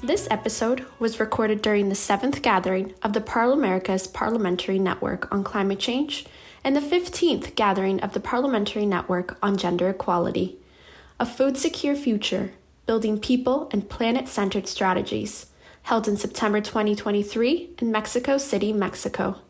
This episode was recorded during the 7th gathering of the ParlAmericas Parliamentary Network on Climate Change and the 15th gathering of the Parliamentary Network on Gender Equality. A food-secure future, building people and planet-centered strategies, held in September 2023 in Mexico City, Mexico.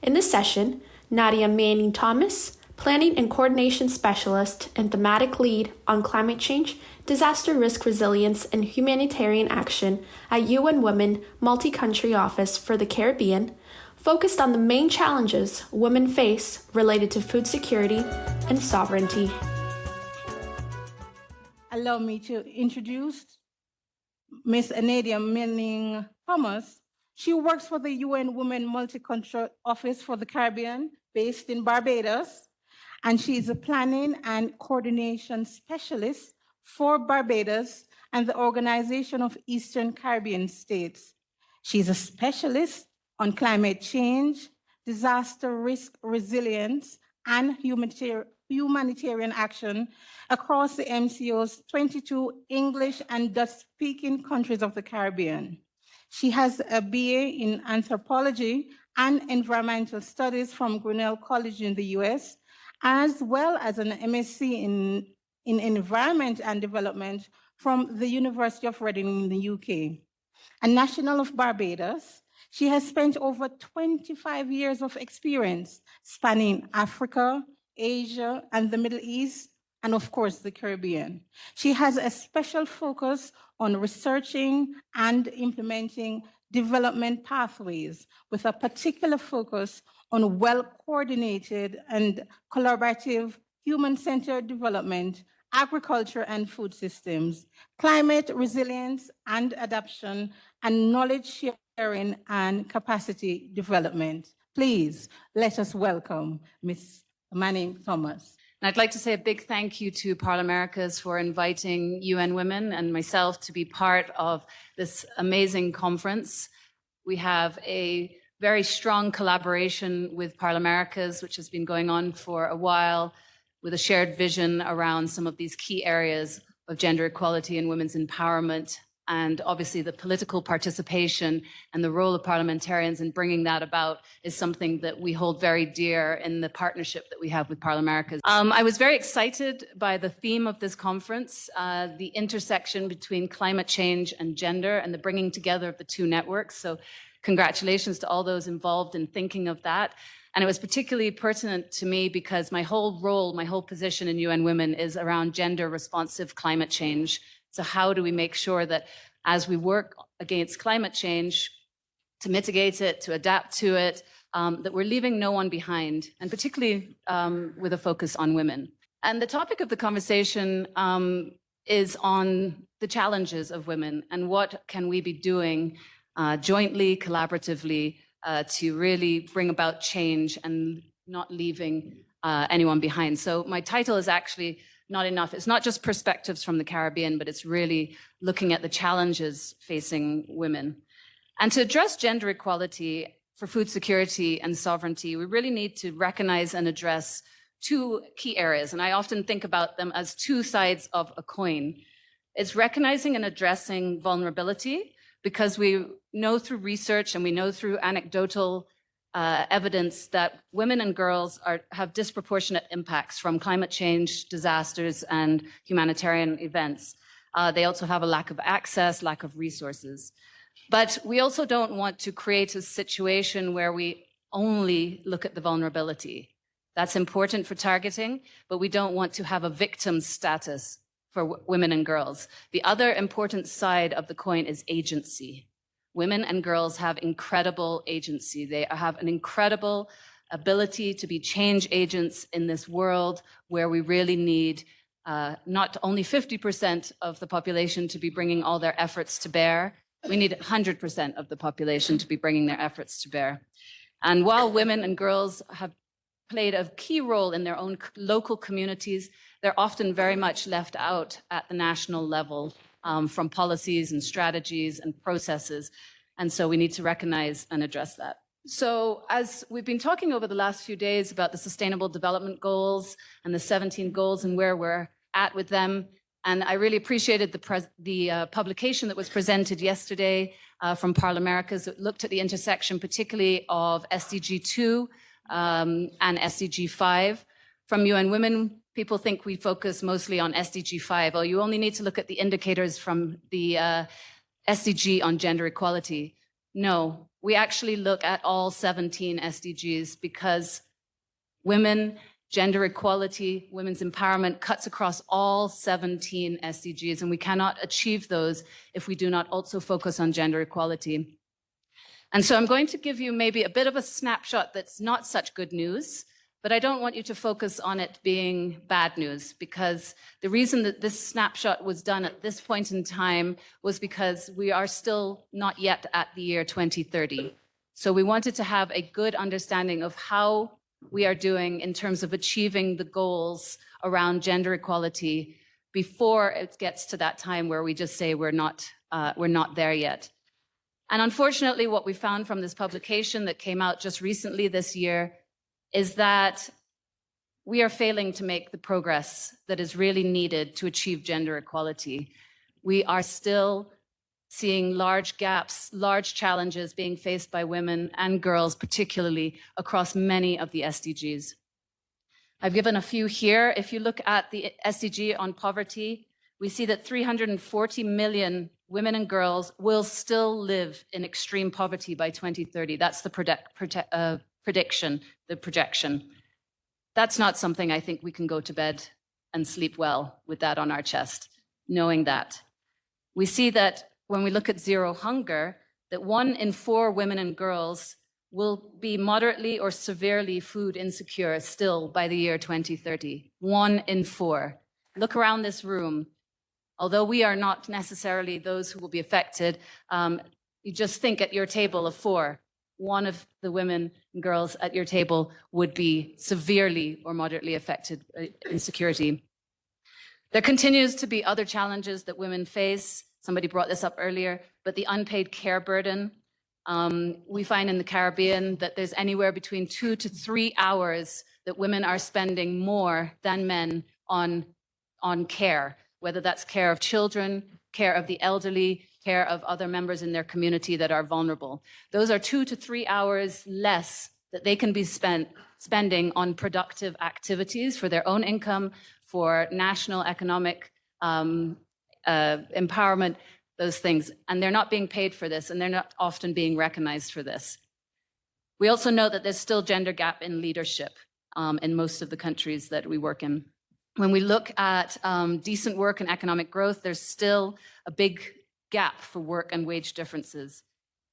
In this session, Nadia Manning-Thomas, Planning and Coordination Specialist and Thematic Lead on Climate Change, Disaster Risk Resilience and Humanitarian Action at UN Women Multi-Country Office for the Caribbean, focused on the main challenges women face related to food security and sovereignty. Allow me to introduce Ms. Nadia Manning-Thomas. She works for the UN Women Multi-Country Office for the Caribbean, based in Barbados, and she is a planning and coordination specialist for Barbados and the Organization of Eastern Caribbean States. She's a specialist on climate change, disaster risk resilience, and humanitarian action across the MCO's 22 English and Dutch-speaking countries of the Caribbean. She has a BA in Anthropology and Environmental Studies from Grinnell College in the US, as well as an MSc in Environment and Development from the University of Reading in the UK. A national of Barbados, she has spent over 25 years of experience spanning Africa, Asia, and the Middle East, and of course, the Caribbean. She has a special focus on researching and implementing development pathways with a particular focus on well-coordinated and collaborative human-centered development, agriculture and food systems, climate resilience and adaptation, and knowledge sharing and capacity development. Please, let us welcome Ms. Manning-Thomas. And I'd like to say a big thank you to ParlAmericas for inviting UN Women and myself to be part of this amazing conference. We have a very strong collaboration with ParlAmericas, which has been going on for a while, with a shared vision around some of these key areas of gender equality and women's empowerment, and obviously the political participation and the role of parliamentarians in bringing that about is something that we hold very dear in the partnership that we have with ParlAmericas. I was very excited by the theme of this conference, the intersection between climate change and gender and the bringing together of the two networks. So congratulations to all those involved in thinking of that. And it was particularly pertinent to me because my whole role, my whole position in UN Women is around gender responsive climate change. So how do we make sure that as we work against climate change, to mitigate it, to adapt to it, that we're leaving no one behind, and particularly with a focus on women. And the topic of the conversation is on the challenges of women and what can we be doing jointly, collaboratively, to really bring about change and not leaving anyone behind. So my title is actually not enough. It's not just perspectives from the Caribbean, but it's really looking at the challenges facing women. And to address gender equality for food security and sovereignty, we really need to recognize and address two key areas. And I often think about them as two sides of a coin. It's recognizing and addressing vulnerability, because we know through research and we know through anecdotal evidence that women and girls have disproportionate impacts from climate change, disasters, and humanitarian events. They also have a lack of access, lack of resources. But we also don't want to create a situation where we only look at the vulnerability. That's important for targeting, but we don't want to have a victim status for women and girls. The other important side of the coin is agency. Women and girls have incredible agency. They have an incredible ability to be change agents in this world where we really need not only 50% of the population to be bringing all their efforts to bear, we need 100% of the population to be bringing their efforts to bear. And while women and girls have played a key role in their own local communities, they're often very much left out at the national level from policies and strategies and processes. And so we need to recognize and address that. So as we've been talking over the last few days about the Sustainable Development Goals and the 17 goals and where we're at with them, And I really appreciated the publication that was presented yesterday from ParlAmericas that looked at the intersection particularly of SDG 2 and SDG 5. From UN Women, people think we focus mostly on SDG 5. Oh, you only need to look at the indicators from the SDG on gender equality. No, we actually look at all 17 SDGs because women, gender equality, women's empowerment cuts across all 17 SDGs, and we cannot achieve those if we do not also focus on gender equality. And so I'm going to give you maybe a bit of a snapshot that's not such good news, but I don't want you to focus on it being bad news, because the reason that this snapshot was done at this point in time was because we are still not yet at the year 2030. So we wanted to have a good understanding of how we are doing in terms of achieving the goals around gender equality before it gets to that time where we just say we're not there yet. And unfortunately, what we found from this publication that came out just recently this year is that we are failing to make the progress that is really needed to achieve gender equality. We are still seeing large gaps, large challenges being faced by women and girls, particularly across many of the SDGs. I've given a few here. If you look at the SDG on poverty, we see that 340 million women and girls will still live in extreme poverty by 2030. That's the prediction, the projection. That's not something I think we can go to bed and sleep well with that on our chest, knowing that. We see that when we look at zero hunger, that 1 in 4 women and girls will be moderately or severely food insecure still by the year 2030. 1 in 4. Look around this room. Although we are not necessarily those who will be affected, you just think at your table of 4, 1 of the women and girls at your table would be severely or moderately affected by insecurity. There continues to be other challenges that women face. Somebody brought this up earlier, but the unpaid care burden. We find in the Caribbean that there's anywhere between 2 to 3 hours that women are spending more than men on care, whether that's care of children, care of the elderly, care of other members in their community that are vulnerable. Those are 2 to 3 hours less that they can be spending on productive activities for their own income, for national economic empowerment, those things. And they're not being paid for this, and they're not often being recognized for this. We also know that there's still gender gap in leadership in most of the countries that we work in. When we look at decent work and economic growth, there's still a big gap for work and wage differences.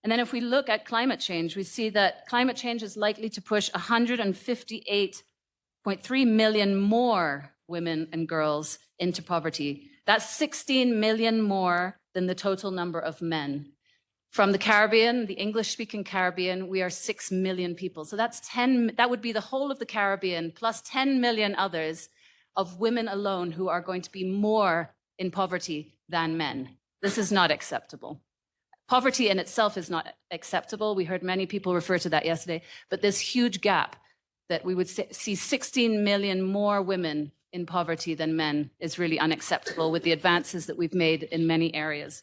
And then if we look at climate change, we see that climate change is likely to push 158.3 million more women and girls into poverty. That's 16 million more than the total number of men. From the Caribbean, the English-speaking Caribbean, we are 6 million people. So that would be the whole of the Caribbean plus 10 million others of women alone who are going to be more in poverty than men. This is not acceptable. Poverty in itself is not acceptable. We heard many people refer to that yesterday, but this huge gap that we would see 16 million more women in poverty than men is really unacceptable with the advances that we've made in many areas.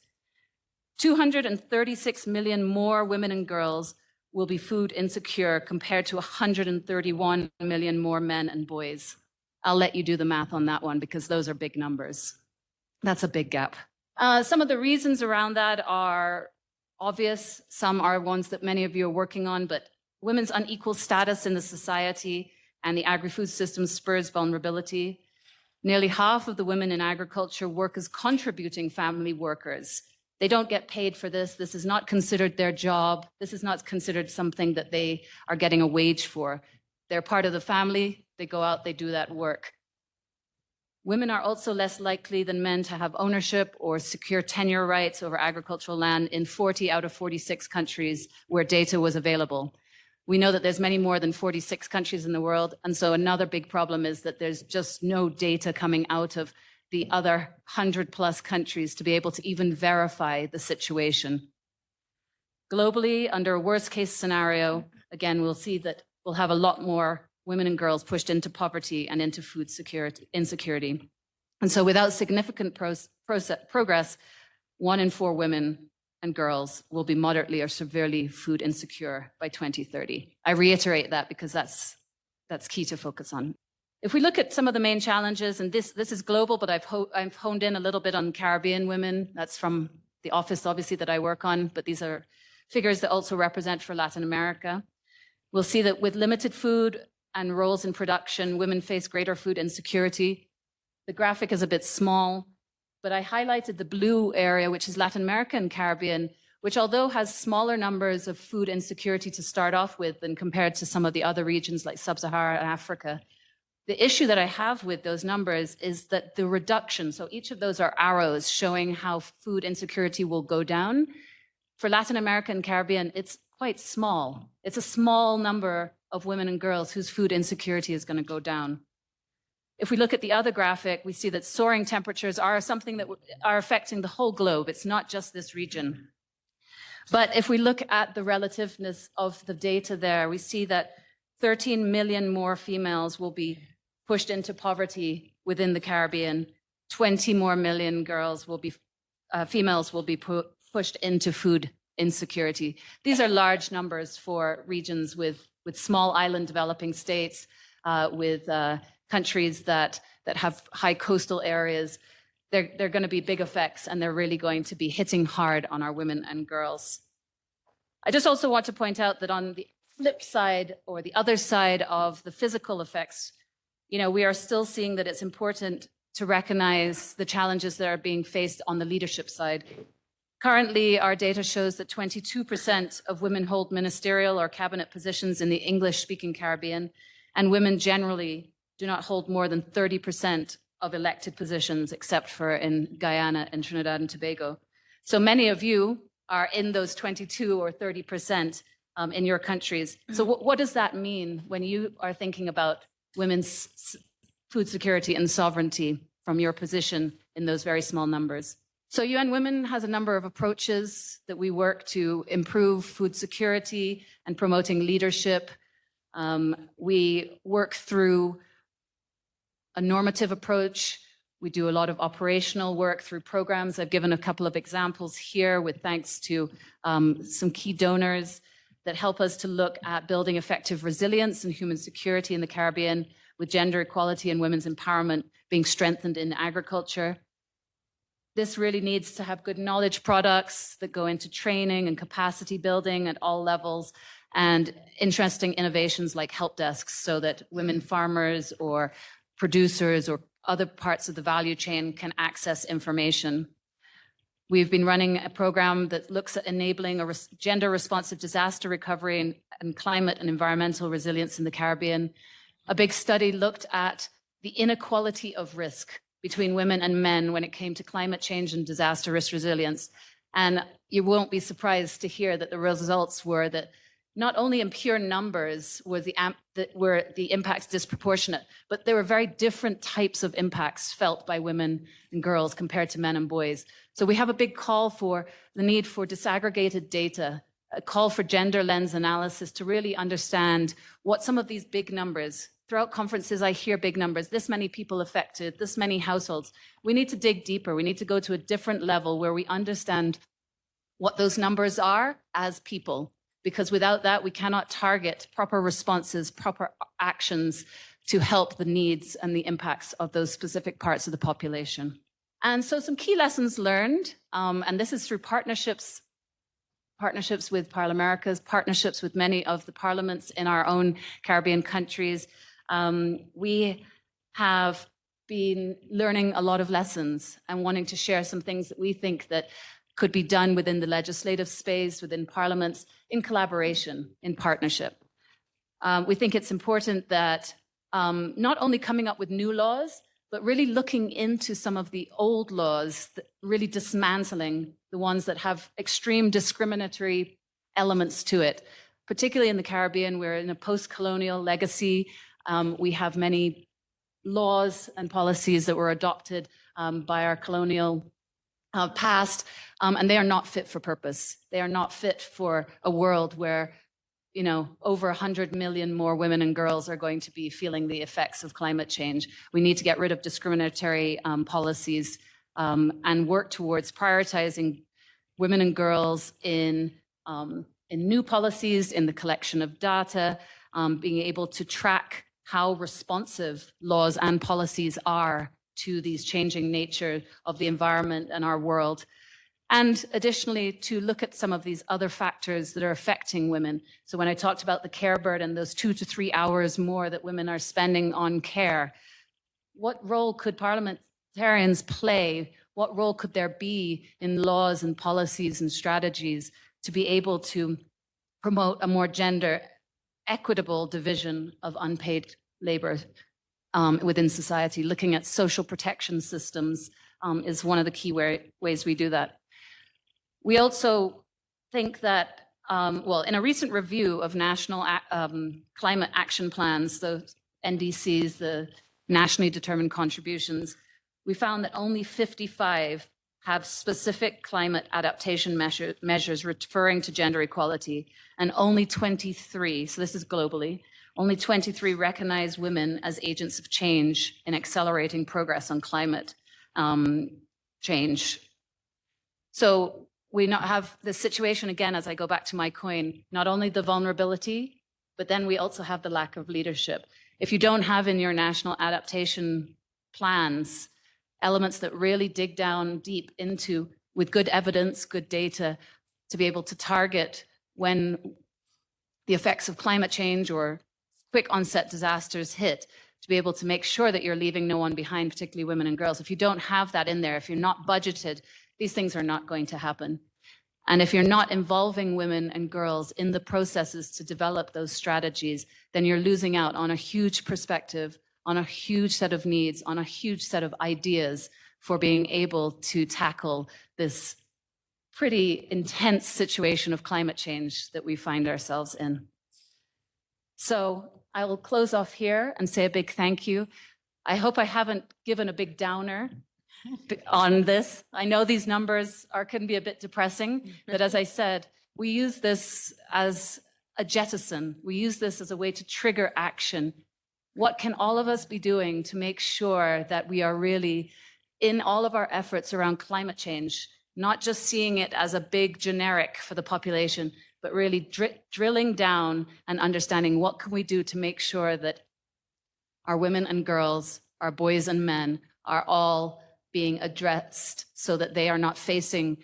236 million more women and girls will be food insecure compared to 131 million more men and boys. I'll let you do the math on that one because those are big numbers. That's a big gap. Some of the reasons around that are obvious. Some are ones that many of you are working on, but women's unequal status in the society and the agri-food system spurs vulnerability. Nearly half of the women in agriculture work as contributing family workers. They don't get paid for this. This is not considered their job. This is not considered something that they are getting a wage for. They're part of the family. They go out, they do that work. Women are also less likely than men to have ownership or secure tenure rights over agricultural land in 40 out of 46 countries where data was available. We know that there's many more than 46 countries in the world. And so another big problem is that there's just no data coming out of the other 100+ countries to be able to even verify the situation. Globally, under a worst case scenario, again, we'll see that we'll have a lot more women and girls pushed into poverty and into food insecurity. And so without significant progress, 1 in 4 women and girls will be moderately or severely food insecure by 2030. I reiterate that because that's key to focus on. If we look at some of the main challenges, and this is global, but I've honed in a little bit on Caribbean women. That's from the office, obviously, that I work on, but these are figures that also represent for Latin America. We'll see that with limited food and roles in production, women face greater food insecurity. The graphic is a bit small, but I highlighted the blue area, which is Latin America and Caribbean, which although has smaller numbers of food insecurity to start off with than compared to some of the other regions like Sub-Saharan Africa, the issue that I have with those numbers is that the reduction, so each of those are arrows showing how food insecurity will go down. For Latin America and Caribbean, it's quite small. It's a small number of women and girls whose food insecurity is going to go down. If we look at the other graphic, we see that soaring temperatures are something that are affecting the whole globe. It's not just this region. But if we look at the relativeness of the data there, we see that 13 million more females will be pushed into poverty within the Caribbean. 20 more million females will be pushed into food insecurity. These are large numbers for regions with small island developing states, with countries that have high coastal areas. They're going to be big effects, and they're really going to be hitting hard on our women and girls. I just also want to point out that on the flip side, or the other side of the physical effects, we are still seeing that it's important to recognize the challenges that are being faced on the leadership side. Currently, our data shows that 22% of women hold ministerial or cabinet positions in the English-speaking Caribbean, and women generally do not hold more than 30% of elected positions, except for in Guyana and Trinidad and Tobago. So many of you are in those 22 or 30% in your countries. So what does that mean when you are thinking about women's food security and sovereignty from your position in those very small numbers? So UN Women has a number of approaches that we work to improve food security and promoting leadership. We work through a normative approach. We do a lot of operational work through programs. I've given a couple of examples here with thanks to some key donors that help us to look at building effective resilience and human security in the Caribbean, with gender equality and women's empowerment being strengthened in agriculture. This really needs to have good knowledge products that go into training and capacity building at all levels, and interesting innovations like help desks so that women farmers or producers or other parts of the value chain can access information. We've been running a program that looks at enabling a gender-responsive disaster recovery and climate and environmental resilience in the Caribbean. A big study looked at the inequality of risk between women and men when it came to climate change and disaster risk resilience. And you won't be surprised to hear that the results were that not only in pure numbers were the impacts disproportionate, but there were very different types of impacts felt by women and girls compared to men and boys. So we have a big call for the need for disaggregated data, a call for gender lens analysis to really understand what some of these big numbers. Throughout conferences, I hear big numbers, this many people affected, this many households. We need to dig deeper. We need to go to a different level where we understand what those numbers are as people, because without that, we cannot target proper responses, proper actions to help the needs and the impacts of those specific parts of the population. And so some key lessons learned, and this is through partnerships with ParlAmericas, partnerships with many of the parliaments in our own Caribbean countries. We have been learning a lot of lessons and wanting to share some things that we think that could be done within the legislative space, within parliaments, in collaboration, in partnership. We think it's important that not only coming up with new laws, but really looking into some of the old laws, really dismantling the ones that have extreme discriminatory elements to it. Particularly in the Caribbean, we're in a post-colonial legacy. We have many laws and policies that were adopted by our colonial past, and they are not fit for purpose. They are not fit for a world where, over 100 million more women and girls are going to be feeling the effects of climate change. We need to get rid of discriminatory policies and work towards prioritizing women and girls in new policies, in the collection of data, being able to track how responsive laws and policies are to these changing nature of the environment and our world. And additionally, to look at some of these other factors that are affecting women. So when I talked about the care burden, those 2 to 3 hours more that women are spending on care, what role could parliamentarians play? What role could there be in laws and policies and strategies to be able to promote a more gender equitable division of unpaid labor within society? Looking at social protection systems is one of the key ways we do that. We also think that, in a recent review of national climate action plans, the NDCs, the nationally determined contributions, we found that only 55 have specific climate adaptation measures referring to gender equality, and only 23, so this is globally, only 23 recognize women as agents of change in accelerating progress on climate change. So we not have this situation, again, as I go back to my coin, not only the vulnerability, but then we also have the lack of leadership. If you don't have in your national adaptation plans elements that really dig down deep into, with good evidence, good data, to be able to target when the effects of climate change or quick onset disasters hit, to be able to make sure that you're leaving no one behind, particularly women and girls. If you don't have that in there, if you're not budgeted, these things are not going to happen. And if you're not involving women and girls in the processes to develop those strategies, then you're losing out on a huge perspective, on a huge set of needs, on a huge set of ideas for being able to tackle this pretty intense situation of climate change that we find ourselves in. So I will close off here and say a big thank you. I hope I haven't given a big downer on this. I know these numbers can be a bit depressing, but as I said, we use this as a jettison. We use this as a way to trigger action. What can all of us be doing to make sure that we are really, in all of our efforts around climate change, not just seeing it as a big generic for the population, but really drilling down and understanding what can we do to make sure that our women and girls, our boys and men are all being addressed so that they are not facing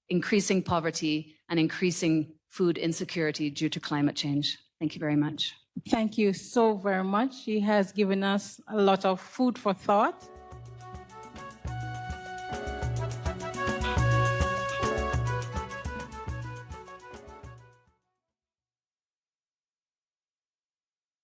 increasing poverty and increasing food insecurity due to climate change. Thank you very much. Thank you so very much. She has given us a lot of food for thought.